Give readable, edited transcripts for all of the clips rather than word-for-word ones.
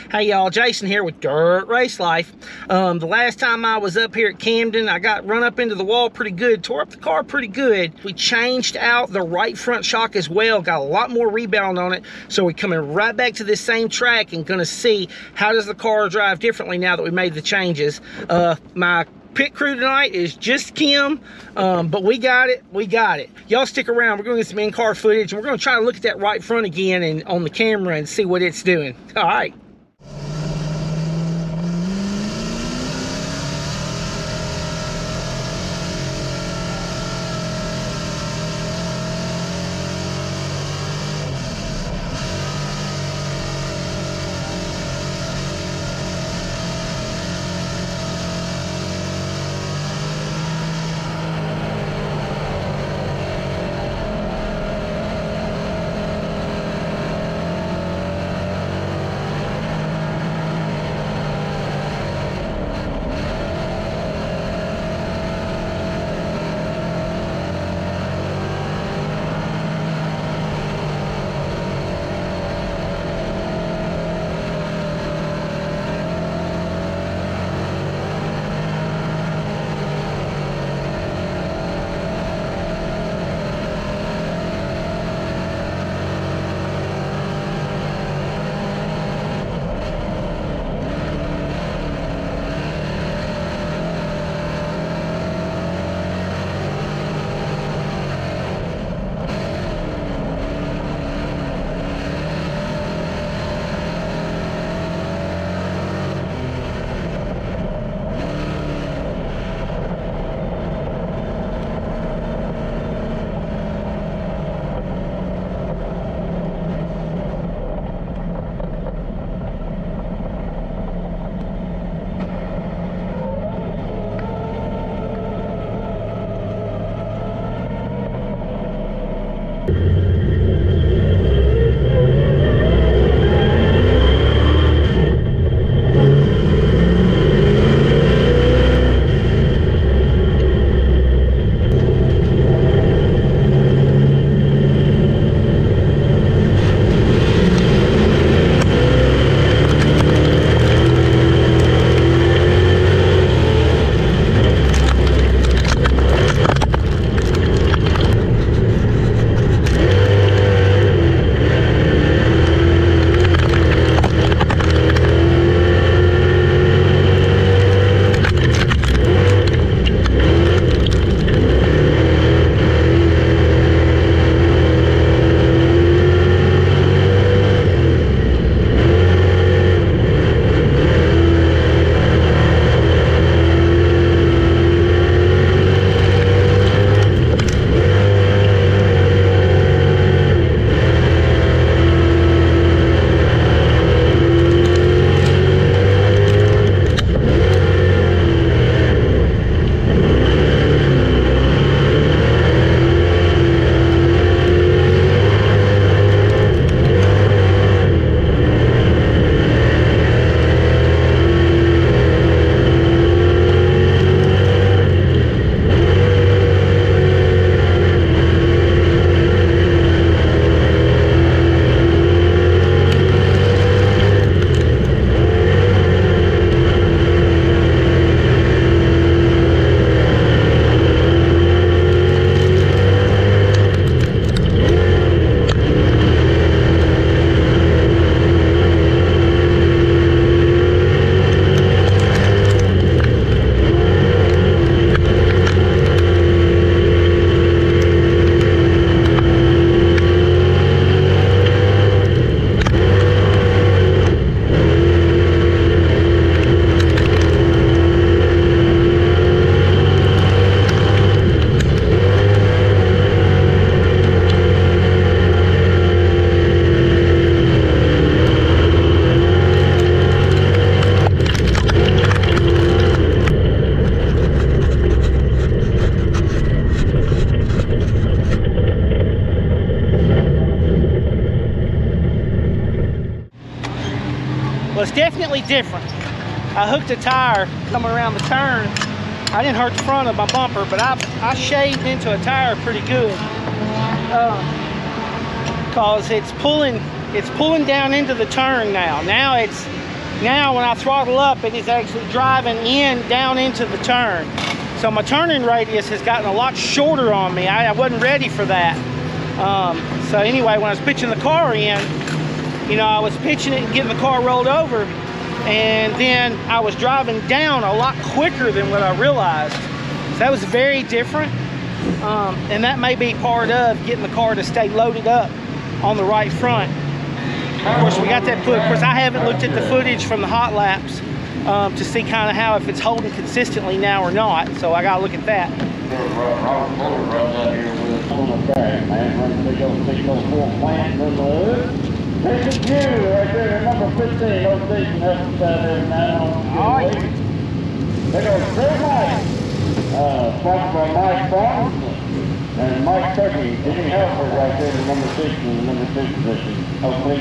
Hey y'all, Jason here with Dirt Race Life. The last time I was up here at Camden, I got run up into the wall pretty good, tore up the car pretty good. We changed out the right front shock as well, got a lot more rebound on it. So we're coming right back to this same track and gonna see how does the car drive differently now that we made the changes. My pit crew tonight is just Kim, but we got it. Y'all stick around. We're going to get some in-car footage, and we're going to try to look at that right front again and on the camera and see what it's doing. All right. Well, it's definitely different. I hooked a tire coming around the turn. I didn't hurt the front of my bumper, but I shaved into a tire pretty good. Because it's pulling down into the turn now. Now it's Now when I throttle up, it is actually driving down into the turn. So my turning radius has gotten a lot shorter on me. I wasn't ready for that. So anyway, when I was pitching the car in, you know, I was pitching it and getting the car rolled over, and then I was driving down a lot quicker than what I realized. So that was very different. And that may be part of getting the car to stay loaded up on the right front. Of course, we got that foot. Of course, I haven't looked at the footage from the hot laps to see kind of how, if it's holding consistently now or not. So I got to look at that. Sponsored by Mike Barnes and Mike Turkey. Jimmy Helfer right there in number 6 in the number 6 position. Hopefully.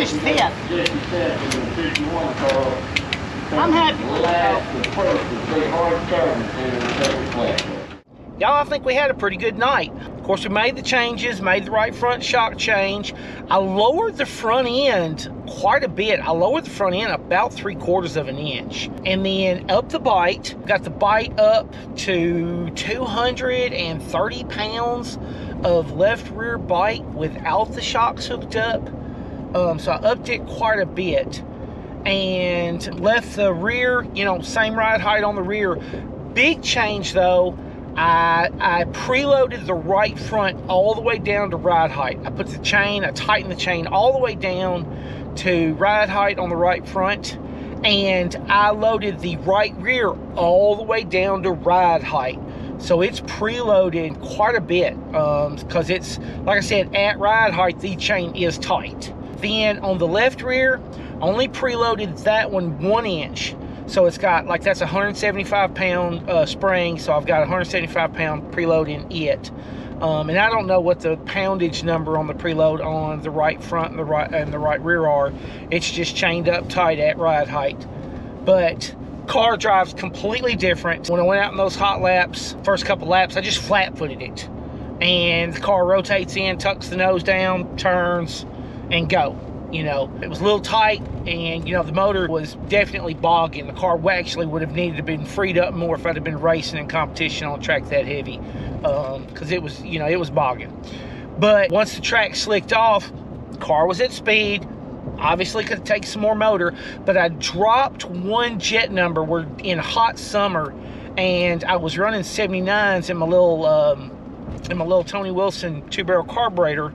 finished fifth. Jesse said in the 51 car. I'm happy with Last the first is pretty hard turn in the second place. Y'all, I think we had a pretty good night. Of course, we made the changes, made the right front shock change. I lowered the front end quite a bit. I lowered the front end about 3/4 of an inch. And then up the bite, got the bite up to 230 pounds of left rear bite without the shocks hooked up. So I upped it quite a bit. And left the rear, you know, same ride height on the rear. Big change though, I preloaded the right front all the way down to ride height. I put the chain, I tightened the chain all the way down to ride height on the right front, and I loaded the right rear all the way down to ride height. So it's preloaded quite a bit because it's, like I said, at ride height, the chain is tight. Then on the left rear, only preloaded that one 1 inch. So it's got, like, that's a 175 pound spring, so I've got a 175 pound preload in it. And I don't know what the poundage number on the preload on the right front and the right rear are. It's just chained up tight at ride height. But car drives completely different. When I went out in those hot laps, first couple laps, I just flat footed it. And the car rotates in, tucks the nose down, turns, and go. You know, it was a little tight, and, you know, the motor was definitely bogging. The car actually would have needed to been freed up more if I'd have been racing in competition on a track that heavy, because it was, you know, it was bogging. But once the track slicked off, the car was at speed. Obviously could take some more motor, but I dropped one jet number. We're in hot summer, and I was running 79s in my little Tony Wilson 2-barrel carburetor.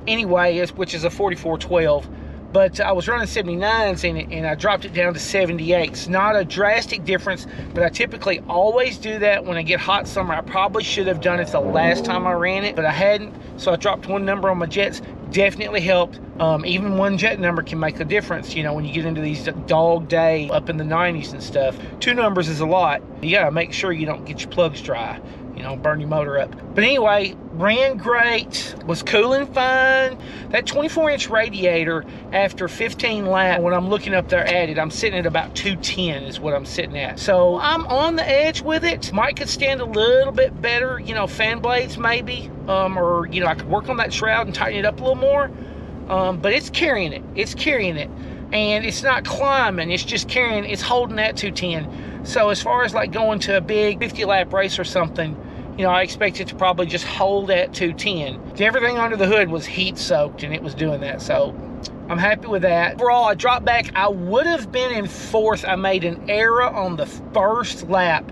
Anyway, which is a 4412, but I was running 79s in it, and I dropped it down to 78s. Not a drastic difference, but I typically always do that when I get hot summer. I probably should have done it the last time I ran it, but I hadn't, so I dropped one number on my jets. Definitely helped. Even one jet number can make a difference, you know, when you get into these dog day up in the 90s and stuff. 2 numbers is a lot. You gotta make sure you don't get your plugs dry, you know, burn your motor up. But anyway, ran great, was cooling fine. That 24-inch radiator, after 15 laps, when I'm looking up there at it, I'm sitting at about 210 is what I'm sitting at. So I'm on the edge with it. Might could stand a little bit better, you know, fan blades maybe, or, you know, I could work on that shroud and tighten it up a little more. But it's carrying it. It's carrying it. And it's not climbing, it's just carrying, it's holding that 210. So as far as like going to a big 50-lap race or something, you know, I expect it to probably just hold at 210. Everything under the hood was heat soaked, and it was doing that, so I'm happy with that. Overall, I dropped back. I would have been in 4th. I made an error on the first lap.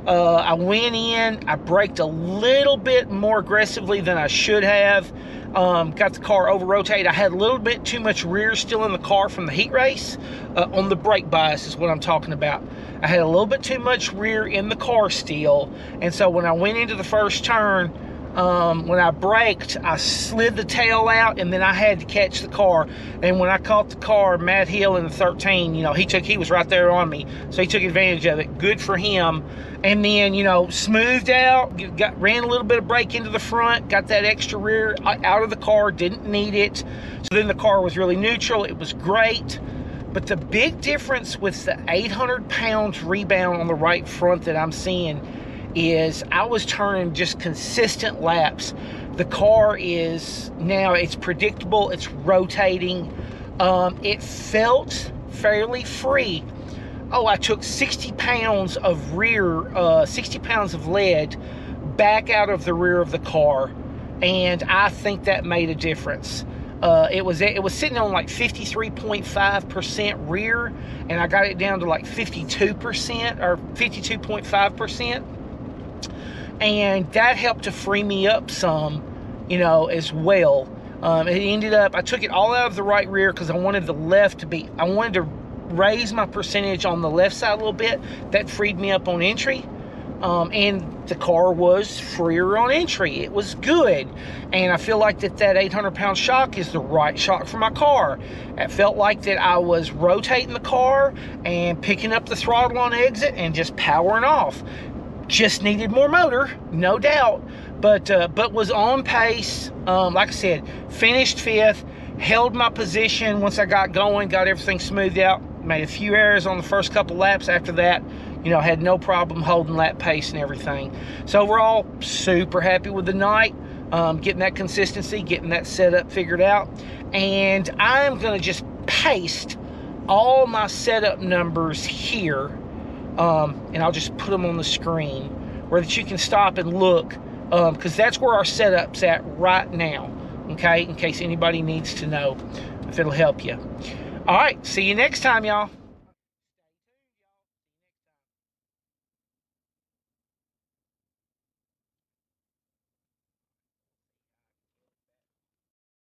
I went in, I braked a little bit more aggressively than I should have. Got the car over rotated. I had a little bit too much rear still in the car from the heat race. On the brake bias is what I'm talking about. I had a little bit too much rear in the car still, and so when I went into the first turn, when I braked, I slid the tail out, and then I had to catch the car. And when I caught the car, Matt Hill in the 13, you know, he was right there on me, so he took advantage of it. Good for him. And then, you know, smoothed out, ran a little bit of brake into the front, got that extra rear out of the car, didn't need it. So then the car was really neutral. It was great. But the big difference with the 800 pounds rebound on the right front that I'm seeing is I was turning just consistent laps. The car is now, it's predictable, it's rotating. It felt fairly free. Oh, I took 60 pounds of rear, 60 pounds of lead back out of the rear of the car, and I think that made a difference. It was sitting on like 53.5% rear, and I got it down to like 52% or 52.5%. And that helped to free me up some, you know, as well. It ended up, I took it all out of the right rear because I wanted the left to be, I wanted to raise my percentage on the left side a little bit. That freed me up on entry. And the car was freer on entry. It was good. And I feel like that 800 pound shock is the right shock for my car. It felt like that I was rotating the car and picking up the throttle on exit and just powering off. Just needed more motor, no doubt, but was on pace. Like I said, finished 5th. held my position once I got going, got everything smoothed out. Made a few errors on the first couple laps. After that, you know, had no problem holding lap pace and everything. So overall, super happy with the night. Getting that consistency, getting that setup figured out. And I'm gonna just paste all my setup numbers here, and I'll just put them on the screen where that you can stop and look, because that's where our setup's at right now, okay, in case anybody needs to know, if it'll help you. All right, see you next time, y'all.